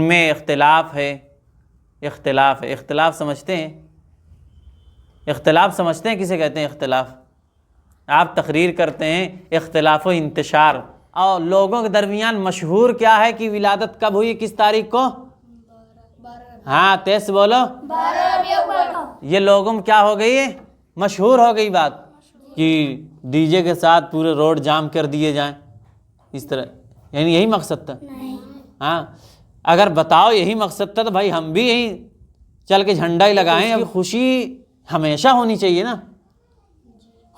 میں اختلاف ہے. اختلاف سمجھتے ہیں؟ اختلاف سمجھتے ہیں کسے کہتے ہیں اختلاف؟ آپ تقریر کرتے ہیں اختلاف و انتشار، اور لوگوں کے درمیان مشہور کیا ہے کہ ولادت کب ہوئی، کس تاریخ کو؟ ہاں تیز بولو. یہ لوگوں میں کیا ہو گئی ہے؟ مشہور ہو گئی بات کہ ڈی جے کے ساتھ پورے روڈ جام کر دیے جائیں، اس طرح. یعنی یہی مقصد تھا؟ ہاں اگر بتاؤ یہی مقصد تھا تو بھائی ہم بھی یہیں چل کے جھنڈا ہی لگائیں. اب خوشی ہمیشہ ہونی چاہیے نا.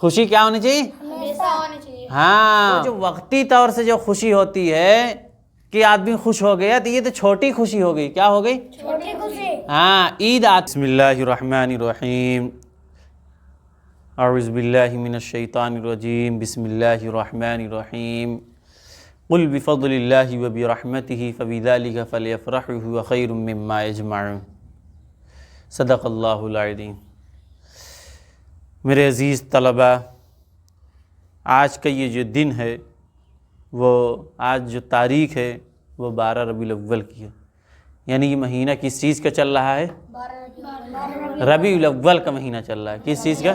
خوشی کیا ہونی چاہیے؟ ہمیشہ ہونی چاہیے. ہاں جو وقتی طور سے جو خوشی ہوتی ہے کہ آدمی خوش ہو گیا تو یہ تو چھوٹی خوشی ہو گئی. کیا ہو گئی؟ چھوٹی خوشی. ہاں عید بسم اللہ الرحمن الرحیم. اعوذ باللہ من الشیطان الرجیم. بسم اللہ الرحمن الرحیم. قل بفضل اللہ وبرحمتہ فبذلک فلیفرحوا هو خیر مما یجمعون. صدق اللہ العظیم. میرے عزیز طلبہ، آج کا یہ جو دن ہے، وہ آج جو تاریخ ہے وہ 12 ربیع الاول کی ہے. یعنی یہ مہینہ کس چیز کا چل رہا ہے؟ ربیع الاول کا مہینہ چل رہا ہے. کس چیز کا؟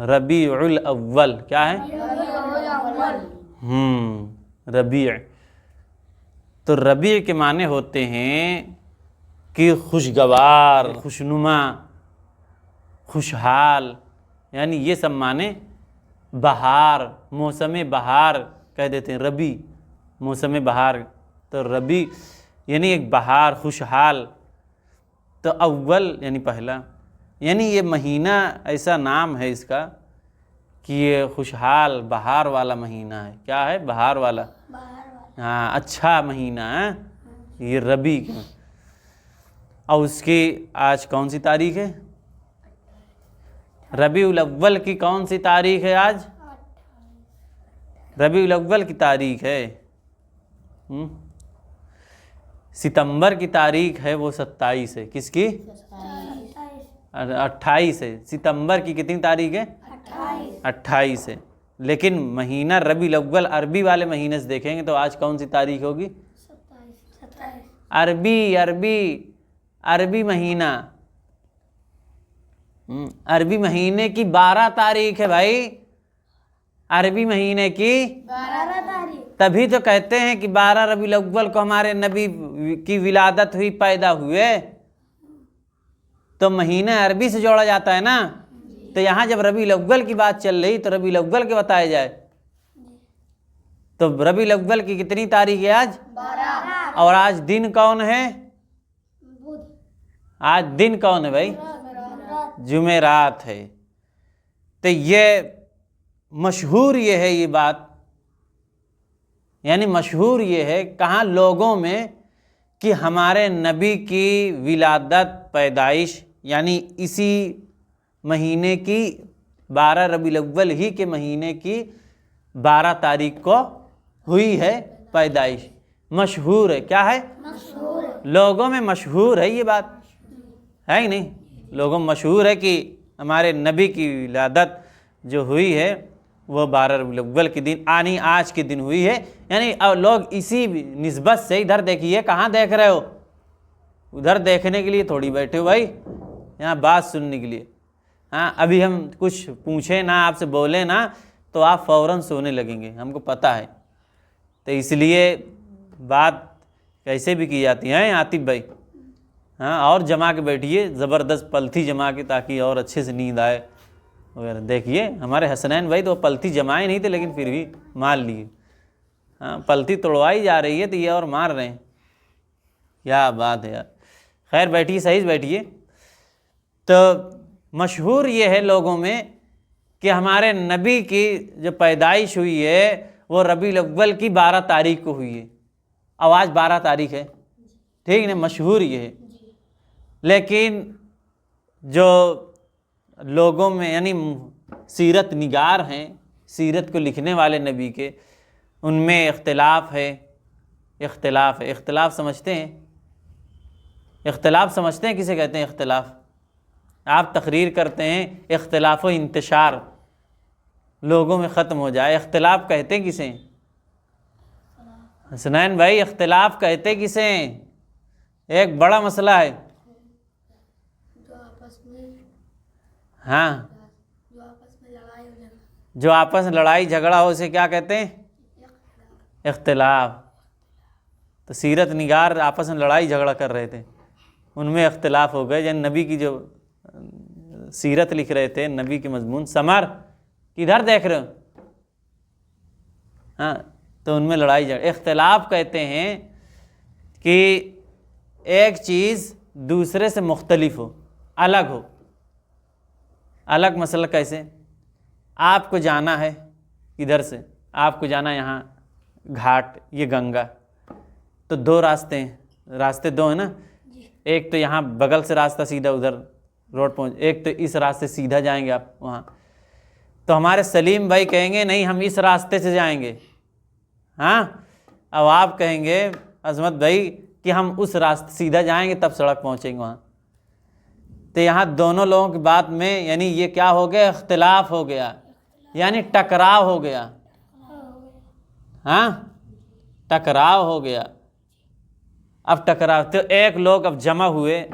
ربیع الاول. کیا ہے؟ ربیع. تو ربیع کے معنی ہوتے ہیں کہ خوشگوار، خوشنما، خوشحال. یعنی یہ سب معنی بہار، موسم بہار کہہ دیتے ہیں ربیع، موسم بہار. تو ربیع یعنی ایک بہار، خوشحال. تو اول یعنی پہلا. یعنی یہ مہینہ ایسا نام ہے اس کا کہ یہ خوشحال بہار والا مہینہ ہے. کیا ہے؟ بہار والا. ہاں اچھا مہینہ ہے یہ ربیع کا. اور اس کی آج کون سی تاریخ ہے؟ ربیع الاول کی کون سی تاریخ ہے آج؟ ربیع الاول کی تاریخ ہے ستمبر کی تاریخ ہے وہ 27 ہے. کس کی؟ 28 ہے. ستمبر کی کتنی تاریخ ہے؟ 28 ہے. لیکن مہینہ ربیع الاول عربی والے مہینے سے دیکھیں گے تو آج کون سی تاریخ ہوگی؟ عربی مہینہ. عربی مہینے کی 12 تاریخ ہے بھائی. عربی مہینے کی 12 تاریخ. تبھی تو کہتے ہیں کہ 12 ربیع الاول کو ہمارے نبی کی ولادت ہوئی، پیدا ہوئے. تو مہینہ عربی سے جوڑا جاتا ہے نا. تو یہاں جب ربیع الاول کی بات چل رہی تو ربیع الاول کے بتایا جائے. تو ربیع الاول کی کتنی تاریخ ہے آج؟ 12. اور آج دن کون ہے؟ آج دن کون ہے بھائی؟ جمعرات ہے. تو یہ مشہور یہ ہے یہ بات، یعنی مشہور یہ ہے کہاں لوگوں میں کہ ہمارے نبی کی ولادت، پیدائش یعنی اسی مہینے کی 12 ربیع الاول ہی کے مہینے کی 12 تاریخ کو ہوئی ہے پیدائش. مشہور ہے. کیا ہے؟ مشہور. لوگوں میں مشہور ہے یہ بات، ہے ہی نہیں؟ لوگوں میں مشہور ہے کہ ہمارے نبی کی ولادت جو ہوئی ہے وہ 12 ربیع الاول کے دن، یعنی آج کے دن ہوئی ہے. یعنی لوگ اسی نسبت سے ادھر دیکھیے، کہاں دیکھ رہے ہو؟ ادھر دیکھنے کے لیے تھوڑی بیٹھے ہو بھائی، یہاں بات سننے کے لیے. ہاں ابھی ہم کچھ پوچھیں نا، آپ سے بولیں نا تو آپ فوراً سونے لگیں گے، ہم کو پتہ ہے. تو اس لیے بات کیسے بھی کی جاتی ہے عاطف بھائی. ہاں اور جما کے بیٹھیے، زبردست پلتھی جما کے، تاکہ اور اچھے سے نیند آئے وغیرہ. دیکھیے ہمارے حسنین بھائی تو پلتھی جمائے نہیں تھے لیکن پھر بھی مار لیے. ہاں پلتھی توڑوائی جا رہی ہے تو یہ اور مار رہے ہیں. کیا بات ہے یار. خیر بیٹھیے، صحیح سے بیٹھیے. تو مشہور یہ ہے لوگوں میں کہ ہمارے نبی کی جو پیدائش ہوئی ہے وہ ربیع الاول کی 12 تاریخ کو ہوئی ہے. اب آج 12 تاریخ ہے، ٹھیک نا؟ مشہور یہ ہے. لیکن جو لوگوں میں یعنی سیرت نگار ہیں، سیرت کو لکھنے والے نبی کے، ان میں اختلاف ہے. اختلاف سمجھتے ہیں؟ اختلاف سمجھتے ہیں کسے کہتے ہیں اختلاف؟ آپ تقریر کرتے ہیں اختلاف و انتشار لوگوں میں ختم ہو جائے، اختلاف کہتے ہیں کسے؟ حسنین بھائی اختلاف کہتے کسے ہیں؟ ایک بڑا مسئلہ ہے. ہاں جو آپس میں لڑائی جھگڑا ہو اسے کیا کہتے ہیں؟ اختلاف. تو سیرت نگار آپس میں لڑائی جھگڑا کر رہے تھے، ان میں اختلاف ہو گئے. یعنی نبی کی جو سیرت لکھ رہے تھے، نبی کے مضمون، سمر کدھر دیکھ رہے ہو؟ ہاں تو ان میں لڑائی جھگڑا. اختلاف کہتے ہیں کہ ایک چیز دوسرے سے مختلف ہو، الگ ہو. الگ مسئلہ کیسے؟ آپ کو جانا ہے ادھر سے، آپ کو جانا یہاں گھاٹ، یہ گنگا، تو دو راستے ہیں، راستے دو ہیں نا. ایک تو یہاں بغل سے راستہ سیدھا ادھر روڈ پہنچ، ایک تو اس راستے سیدھا جائیں گے آپ وہاں. تو ہمارے سلیم بھائی کہیں گے نہیں ہم اس راستے سے جائیں گے، ہاں. اب آپ کہیں گے عظمت بھائی کہ ہم اس راستے سیدھا جائیں گے تب سڑک پہنچیں گے وہاں. تو یہاں دونوں لوگوں کی بات میں یعنی یہ کیا ہو گیا؟ اختلاف ہو گیا، یعنی ٹکراؤ ہو گیا. ہاں ٹکراؤ ہو گیا. اب ٹکراؤ تو ایک لوگ اب جمع ہوئے،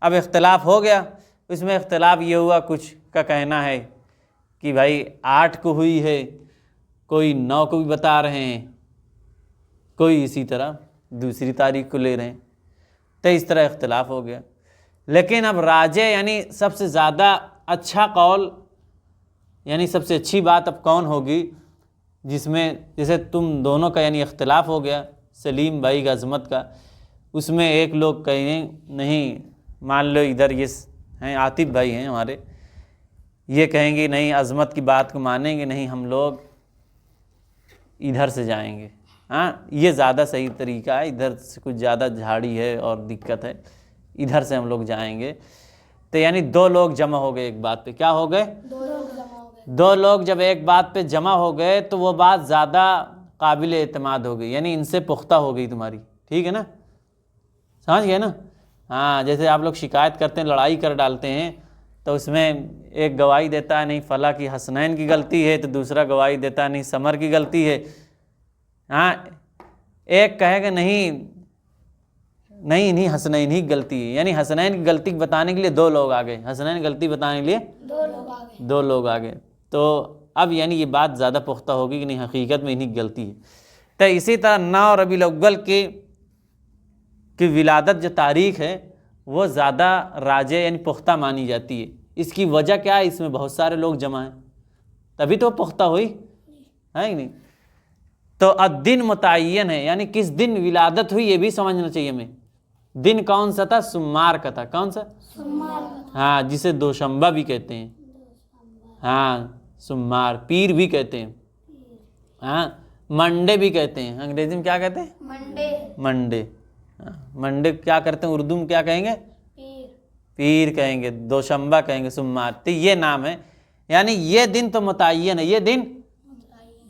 اب اختلاف ہو گیا. اس میں اختلاف یہ ہوا، کچھ کا کہنا ہے کہ بھائی 8 کو ہوئی ہے، کوئی 9 کو بھی بتا رہے ہیں، کوئی اسی طرح دوسری تاریخ کو لے رہے ہیں. تو اس طرح اختلاف ہو گیا. لیکن اب راجع یعنی سب سے زیادہ اچھا قول، یعنی سب سے اچھی بات اب کون ہوگی؟ جس میں جیسے تم دونوں کا یعنی اختلاف ہو گیا، سلیم بھائی کا عظمت کا، اس میں ایک لوگ کہیں نہیں، مان لو ادھر یہ ہیں عاطف بھائی ہیں ہمارے، یہ کہیں گے نہیں عظمت کی بات کو مانیں گے نہیں، ہم لوگ ادھر سے جائیں گے. ہاں یہ زیادہ صحیح طریقہ ہے، ادھر سے کچھ زیادہ جھاڑی ہے اور دقت ہے، ادھر سے ہم لوگ جائیں گے. تو یعنی دو لوگ جمع ہو گئے ایک بات پہ. کیا ہو گئے؟ دو لوگ جب ایک بات پہ جمع ہو گئے تو وہ بات زیادہ قابل اعتماد ہو گئی، یعنی ان سے پختہ ہو گئی تمہاری. ٹھیک ہے نا؟ سمجھ گئے نا؟ ہاں جیسے آپ لوگ شکایت کرتے ہیں، لڑائی کر ڈالتے ہیں، تو اس میں ایک گواہی دیتا ہے نہیں فلاں کی حسنین کی غلطی ہے، تو دوسرا گواہی دیتا ہے نہیں سمر کی غلطی ہے. ہاں ایک کہے گا نہیں حسنین ہی غلطی ہے، یعنی حسنین کی غلطی بتانے کے لیے دو لوگ آ گئے، حسنین کی غلطی بتانے کے لیے دو لوگ آ گئے. تو اب یعنی یہ بات زیادہ پختہ ہوگی کہ نہیں حقیقت میں انہی کی غلطی ہے. تو اسی طرح 9 ربیع الاول کی ولادت جو تاریخ ہے وہ زیادہ راجع یعنی پختہ مانی جاتی ہے. اس کی وجہ کیا ہے؟ اس میں بہت سارے لوگ جمع ہیں تبھی تو پختہ ہوئی ہے کہ نہیں. تو الدن متعین ہے، یعنی کس دن ولادت ہوئی یہ بھی سمجھنا چاہیے ہمیں. دن کون سا تھا؟ سمار کا تھا. کون سا؟ ہاں جسے دوشنبہ بھی کہتے ہیں. ہاں سمار، پیر بھی کہتے ہیں، ہاں منڈے بھی کہتے ہیں. انگریزی میں کیا کہتے ہیں؟ منڈے. منڈے کیا کرتے ہیں اردو میں کیا کہیں گے؟ پیر کہیں گے، دوشنبہ کہیں گے، سمار. تو یہ نام ہے، یعنی یہ دن تو متعین ہے، یہ دن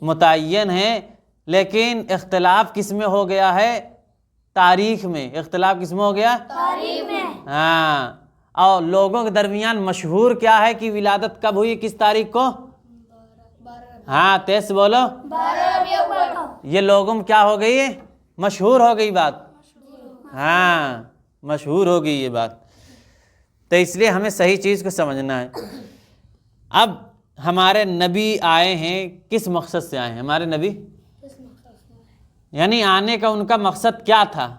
متعین ہے. لیکن اختلاف کس میں ہو گیا ہے؟ تاریخ میں. اختلاف کس میں ہو گیا؟ تاریخ میں. ہاں اور لوگوں کے درمیان مشہور کیا ہے کہ ولادت کب ہوئی، کس تاریخ کو؟ ہاں تیز بولو. یہ لوگوں میں کیا ہو گئی ہے؟ مشہور ہو گئی بات. ہاں مشہور ہو گئی یہ بات. تو اس لیے ہمیں صحیح چیز کو سمجھنا ہے. اب ہمارے نبی آئے ہیں، کس مقصد سے آئے ہیں ہمارے نبی؟ یعنی آنے کا ان کا مقصد کیا تھا؟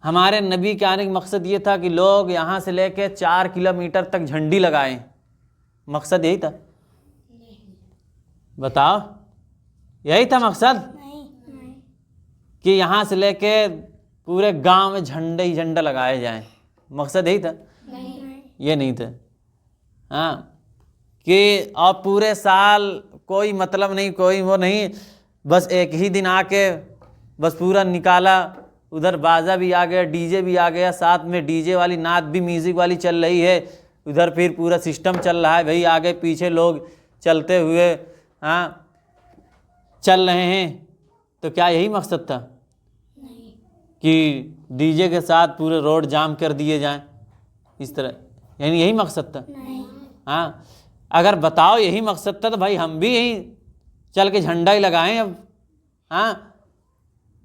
ہمارے نبی کے آنے کا مقصد یہ تھا کہ لوگ یہاں سے لے کے 4 کلومیٹر تک جھنڈی لگائیں. مقصد یہی تھا؟ بتاؤ، یہی تھا مقصد کہ یہاں سے لے کے پورے گاؤں میں جھنڈے ہی جھنڈا لگائے جائیں؟ مقصد یہی تھا؟ یہ نہیں تھا. ہاں کہ آپ پورے سال کوئی مطلب نہیں، کوئی وہ نہیں، بس ایک ہی دن آ کے بس پورا نکالا. ادھر بازا بھی آ گیا، ڈی جے بھی آ گیا، ساتھ میں ڈی جے والی نعت بھی میوزک والی چل رہی ہے، ادھر پھر پورا سسٹم چل رہا ہے بھائی، آگے پیچھے لوگ چلتے ہوئے ہاں چل رہے ہیں. تو کیا یہی مقصد تھا کہ ڈی جے کے ساتھ پورے روڈ جام کر دیے جائیں اس طرح؟ یعنی یہی مقصد تھا؟ ہاں اگر بتاؤ یہی مقصد تھا تو بھائی ہم بھی یہیں چل کے جھنڈا ہی لگائیں اب. ہاں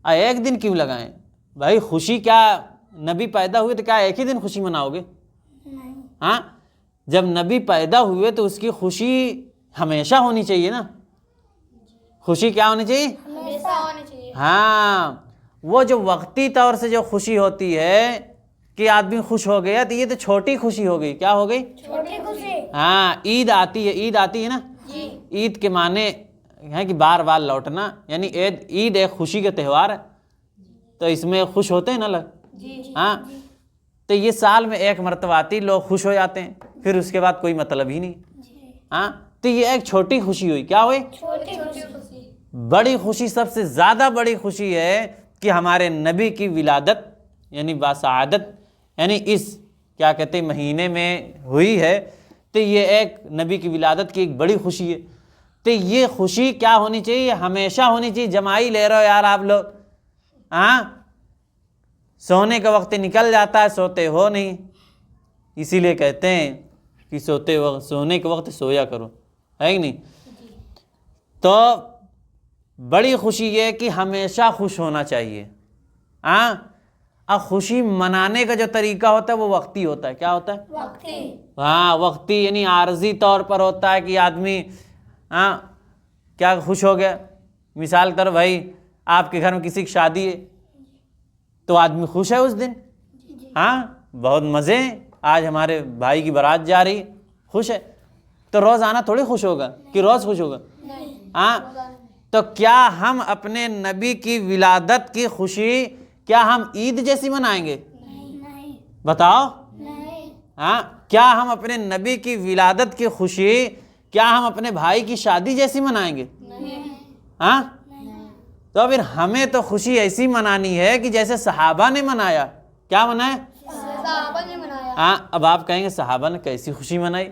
ایک دن کیوں لگائیں بھائی؟ خوشی کیا نبی پیدا ہوئے تو کیا ایک ہی دن خوشی مناؤ گے؟ نہیں، ہاں، جب نبی پیدا ہوئے تو اس کی خوشی ہمیشہ ہونی چاہیے نا۔ خوشی کیا ہونی چاہیے؟ ہمیشہ ہونا چاہیے۔ ہاں، وہ جو وقتی طور سے جو خوشی ہوتی ہے کہ آدمی خوش ہو گیا تو یہ تو چھوٹی خوشی ہو گئی۔ کیا ہو گئی؟ چھوٹی خوشی۔ ہاں، عید آتی ہے، عید آتی ہے نا، جی، عید کے معنی ہے کہ بار بار لوٹنا، یعنی عید ایک خوشی کا تہوار ہے، تو اس میں خوش ہوتے ہیں نا لوگ۔ جی، ہاں، تو یہ سال میں ایک مرتبہ آتی، لوگ خوش ہو جاتے ہیں، پھر اس کے بعد کوئی مطلب ہی نہیں۔ جی، ہاں، تو یہ ایک چھوٹی خوشی ہوئی۔ کیا ہوئی؟ چھوٹی خوشی۔ بڑی خوشی، سب سے زیادہ بڑی خوشی ہے کہ ہمارے نبی کی ولادت یعنی باسعادت، یعنی اس کیا کہتے ہیں مہینے میں ہوئی ہے، تو یہ ایک نبی کی ولادت کی ایک بڑی خوشی ہے۔ تو یہ خوشی کیا ہونی چاہیے؟ ہمیشہ ہونی چاہیے۔ جمائی لے رہے ہو یار آپ لوگ، ہاں، سونے کا وقت نکل جاتا ہے، سوتے ہو نہیں، اسی لیے کہتے ہیں کہ سونے کے وقت سویا کرو، ہے کہ نہیں؟ تو بڑی خوشی یہ کہ ہمیشہ خوش ہونا چاہیے۔ ہاں، اب خوشی منانے کا جو طریقہ ہوتا ہے وہ وقتی ہوتا ہے۔ کیا ہوتا ہے؟ وقتی۔ ہاں، وقتی یعنی عارضی طور پر ہوتا ہے کہ آدمی کیا خوش ہو گیا۔ مثال کرو بھائی، آپ کے گھر میں کسی کی شادی ہے تو آدمی خوش ہے اس دن، ہاں، بہت مزے ہیں، آج ہمارے بھائی کی بارات جا رہی ہے، خوش ہے۔ تو روزانہ تھوڑی خوش ہوگا کہ روز خوش ہوگا؟ نہیں، ہاں، تو کیا ہم اپنے نبی کی ولادت کی خوشی کیا ہم عید جیسی منائیں گے؟ نہیں، بتاؤ۔ نہیں، ہاں، کیا ہم اپنے نبی کی ولادت کی خوشی کیا ہم اپنے بھائی کی شادی جیسی منائیں گے؟ نہیں، ہاں، تو پھر ہمیں تو خوشی ایسی منانی ہے کہ جیسے صحابہ نے منایا۔ کیا منایا؟ صحابہ نے منایا۔ ہاں، اب آپ کہیں گے صحابہ نے کیسی خوشی منائی؟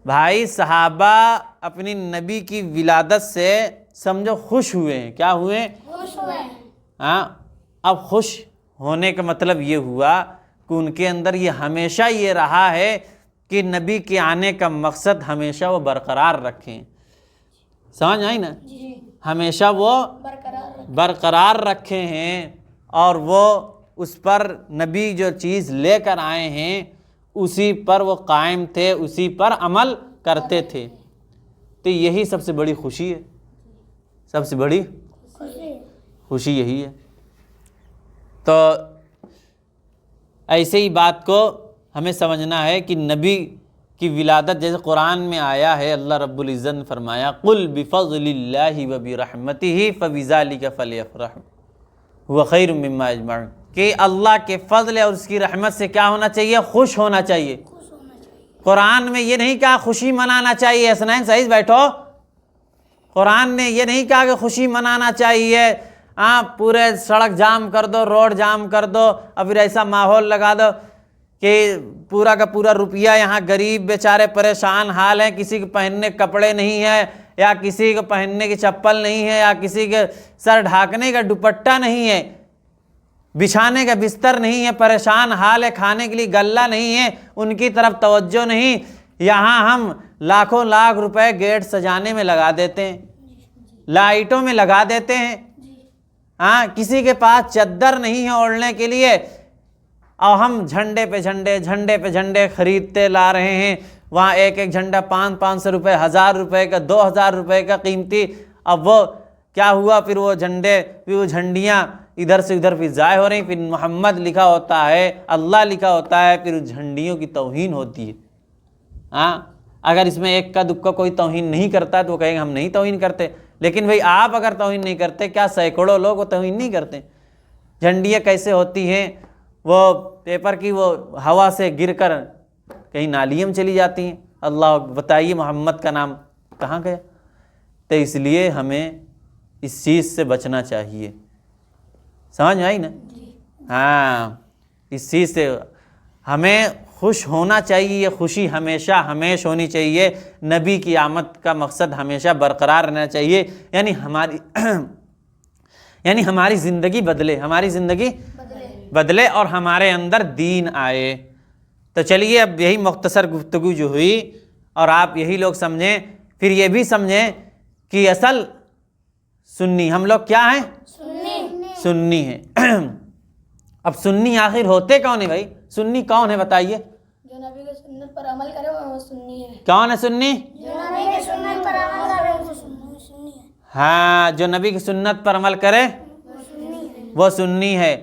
بھائی، صحابہ اپنی نبی کی ولادت سے سمجھو خوش ہوئے ہیں۔ کیا ہوئے ہیں؟ خوش ہوئے۔ ہاں، اب خوش ہونے کا مطلب یہ ہوا کہ ان کے اندر یہ ہمیشہ یہ رہا ہے کہ نبی کے آنے کا مقصد ہمیشہ وہ برقرار رکھیں۔ سمجھ آئی نا؟ جی، ہمیشہ وہ برقرار۔ برقرار رکھے ہیں، اور وہ اس پر نبی جو چیز لے کر آئے ہیں اسی پر وہ قائم تھے، اسی پر عمل کرتے تھے۔ تو یہی سب سے بڑی خوشی ہے، سب سے بڑی خوشی یہی ہے۔ تو ایسے ہی بات کو ہمیں سمجھنا ہے کہ نبی کی ولادت جیسے قرآن میں آیا ہے، اللہ رب العزت نے فرمایا قُلْ بِفَضْلِ اللَّهِ وَبِرَحْمَتِهِ فَبِذَلِكَ فَلْيَفْرَحُوا هُوَ خَيْرٌ مِّمَّا يَجْمَعُونَ، کہ اللہ کے فضل اور اس کی رحمت سے کیا ہونا چاہیے؟ خوش ہونا چاہیے۔ قرآن میں یہ نہیں کہا خوشی منانا چاہیے، حسنین صحیح بیٹھو، قرآن نے یہ نہیں کہا کہ خوشی منانا چاہیے، پورے سڑک جام کر دو، روڈ جام کر دو، اور پھر ایسا ماحول لگا دو کہ پورا کا پورا روپیہ یہاں غریب بیچارے پریشان حال ہیں، کسی کے پہننے کپڑے نہیں ہیں، یا کسی کو پہننے کی چپل نہیں ہے، یا کسی کے سر ڈھانکنے کا دوپٹہ نہیں ہے، بچھانے کا بستر نہیں ہے، پریشان حال ہے، کھانے کے لیے غلہ نہیں ہے، ان کی طرف توجہ نہیں۔ یہاں ہم لاکھوں لاکھ روپے گیٹ سجانے میں لگا دیتے ہیں، لائٹوں میں لگا دیتے ہیں، ہاں، کسی کے پاس چادر نہیں ہے اوڑھنے کے لیے، اور ہم جھنڈے پہ جھنڈے خریدتے لا رہے ہیں، وہاں ایک ایک جھنڈا 500 روپے، 1000 روپے کا، 2000 روپے کا قیمتی۔ اب وہ کیا ہوا؟ پھر وہ جھنڈیاں ادھر سے ادھر پھر ضائع ہو رہی، پھر محمد لکھا ہوتا ہے، اللہ لکھا ہوتا ہے، پھر جھنڈیوں کی توہین ہوتی ہے۔ ہاں، اگر اس میں ایک کا دکا کوئی توہین نہیں کرتا تو وہ کہیں گے ہم نہیں توہین کرتے، لیکن بھئی آپ اگر توہین نہیں کرتے، کیا سینکڑوں لوگ وہ توہین نہیں کرتے؟ جھنڈیاں کیسے ہوتی ہیں؟ وہ پیپر کی وہ ہوا سے گر کر کہیں نالیوں میں چلی جاتی ہیں، اللہ بتائیے محمد کا نام کہاں گیا؟ تو اس لیے ہمیں اس چیز سے بچنا چاہیے۔ سمجھ میں آئی نا؟ ہاں، اس چیز سے ہمیں خوش ہونا چاہیے، یہ خوشی ہمیشہ ہونی چاہیے، نبی کی آمد کا مقصد ہمیشہ برقرار رہنا چاہیے، یعنی ہماری زندگی بدلے اور ہمارے اندر دین آئے۔ تو چلیے اب یہی مختصر گفتگو جو ہوئی، اور آپ یہی لوگ سمجھیں، پھر یہ بھی سمجھیں کہ اصل سنی ہم لوگ کیا ہیں؟ سنی۔ سنی ہے۔ اب سنی آخر ہوتے کون ہیں بھائی؟ سنی کون ہے بتائیے؟ جو نبی کی سنت پر عمل کرے وہ سنی ہے۔ کون ہے سنی؟ جو نبی کی سنت پر عمل کرے وہ سنی ہے۔ ہاں، جو نبی کی سنت پر عمل کرے وہ سنی ہے۔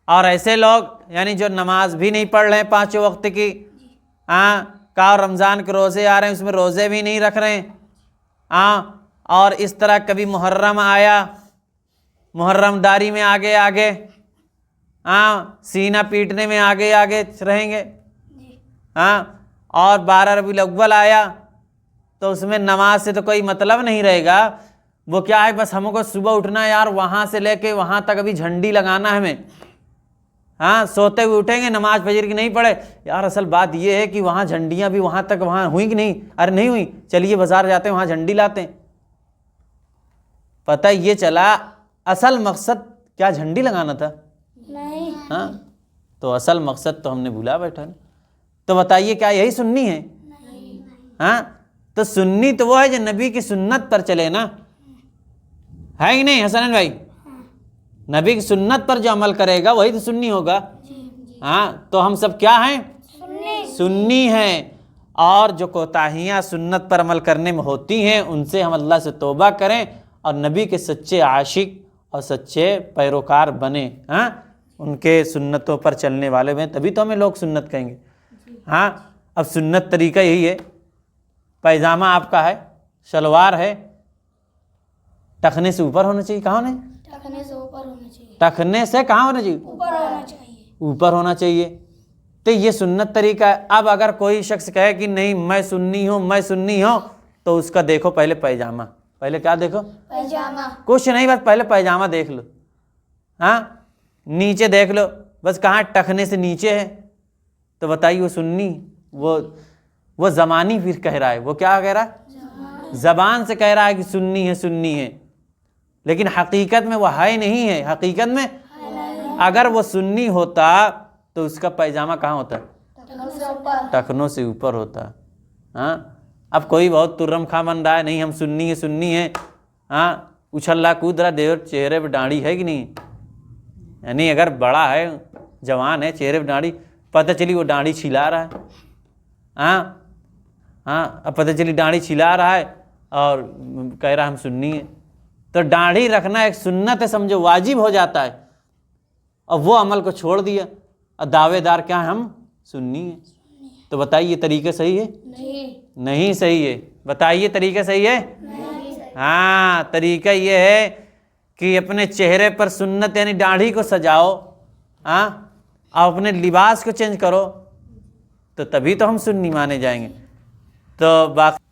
اور ایسے لوگ یعنی جو نماز بھی نہیں پڑھ رہے ہیں 5 وقت کی، ہاں، کا رمضان کے روزے آ رہے ہیں اس میں روزے بھی نہیں رکھ رہے ہیں، ہاں، اور اس طرح کبھی محرم آیا محرم داری میں آگے آگے، ہاں، سینہ پیٹنے میں آگے آگے رہیں گے، ہاں، اور 12 ربیع الاول آیا تو اس میں نماز سے تو کوئی مطلب نہیں رہے گا، وہ کیا ہے بس ہم کو صبح اٹھنا ہے یار، وہاں سے لے کے وہاں تک ابھی جھنڈی لگانا ہے ہمیں، ہاں، سوتے ہوئے اٹھیں گے نماز فجر کی نہیں پڑھے، یار اصل بات یہ ہے کہ وہاں جھنڈیاں بھی وہاں تک وہاں ہوئیں کہ نہیں، ارے نہیں ہوئی، چلیے بازار جاتے ہیں وہاں جھنڈی لاتے ہیں۔ پتہ یہ چلا اصل مقصد کیا جھنڈی لگانا تھا؟ نہیں۔ ہاں، تو اصل مقصد تو ہم نے بھولا بیٹھا۔ تو بتائیے کیا یہی سنی ہے؟ ہاں، تو سنی تو وہ ہے جو نبی کی سنت پر چلے نا، ہے کہ نہیں حسنین بھائی؟ نبی کی سنت پر جو عمل کرے گا وہی تو سنی ہوگا۔ ہاں، تو ہم سب کیا ہیں؟ سنی ہیں۔ اور جو کوتاہیاں سنت پر عمل کرنے میں ہوتی ہیں ان سے ہم اللہ سے توبہ کریں اور نبی کے سچے عاشق اور سچے پیروکار بنیں، ہاں، ان کے سنتوں پر چلنے والے میں، تبھی تو ہمیں لوگ سنت کہیں گے۔ ہاں، اب سنت طریقہ یہی ہے، پیجامہ آپ کا ہے، شلوار ہے، ٹخنے سے اوپر ہونا چاہیے، کہاں ہونا چاہیے؟ ٹخنے سے اوپر ہونا چاہیے۔ ٹخنے سے کہاں ہونا چاہیے؟ اوپر ہونا چاہیے۔ اوپر ہونا چاہیے۔ تو یہ سنت طریقہ ہے۔ اب اگر کوئی شخص کہے کہ نہیں میں سنی ہوں میں سنی ہوں، تو اس کا دیکھو پہلے پیجامہ، پہلے کیا دیکھو؟ پیجامہ۔ کچھ نہیں، بس پہلے پیجامہ دیکھ لو، ہاں، نیچے دیکھ لو، بس کہاں ٹخنے سے نیچے ہے، تو بتائیے وہ سنی، وہ زمانی پھر کہہ رہا ہے، وہ کیا کہہ رہا ہے؟ زبان سے کہہ رہا ہے کہ سنی ہے سنی ہے، لیکن حقیقت میں وہ ہے نہیں ہے۔ حقیقت میں اگر وہ سنی ہوتا تو اس کا پیجامہ کہاں ہوتا؟ ٹخنے سے اوپر۔ ٹخنوں سے اوپر ہوتا۔ ہاں، اب کوئی بہت ترم خواہ بن رہا ہے، نہیں ہم سنی ہے، ہاں، اچھل رہا کود رہا، دیور چہرے پہ داڑھی ہے کہ نہیں، یعنی اگر بڑا ہے جوان ہے چہرے پہ داڑھی، پتہ چلی وہ داڑھی چھلا رہا ہے، ہاں ہاں، اب پتہ چلی داڑھی چھلا رہا ہے اور کہہ رہا ہم سنی ہیں، تو داڑھی رکھنا ایک سنت ہے، سمجھو واجب ہو جاتا ہے، اور وہ عمل کو چھوڑ دیا اور دعوے دار کیا ہے ہم سنی ہیں۔ تو بتائیے یہ طریقہ صحیح ہے؟ نہیں صحیح ہے۔ بتائیے طریقہ صحیح ہے؟ ہاں، طریقہ یہ ہے کہ اپنے چہرے پر سنت یعنی داڑھی کو سجاؤ، ہاں، اور اپنے لباس کو چینج کرو، تو تبھی تو ہم سنی مانے جائیں گے۔ تو باقی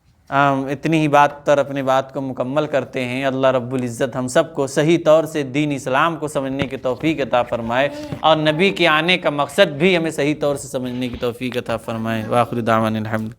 اتنی ہی بات پر اپنی بات کو مکمل کرتے ہیں۔ اللہ رب العزت ہم سب کو صحیح طور سے دین اسلام کو سمجھنے کی توفیق عطا فرمائے، اور نبی کے آنے کا مقصد بھی ہمیں صحیح طور سے سمجھنے کی توفیق عطا فرمائے۔ وآخر دعوانا الحمد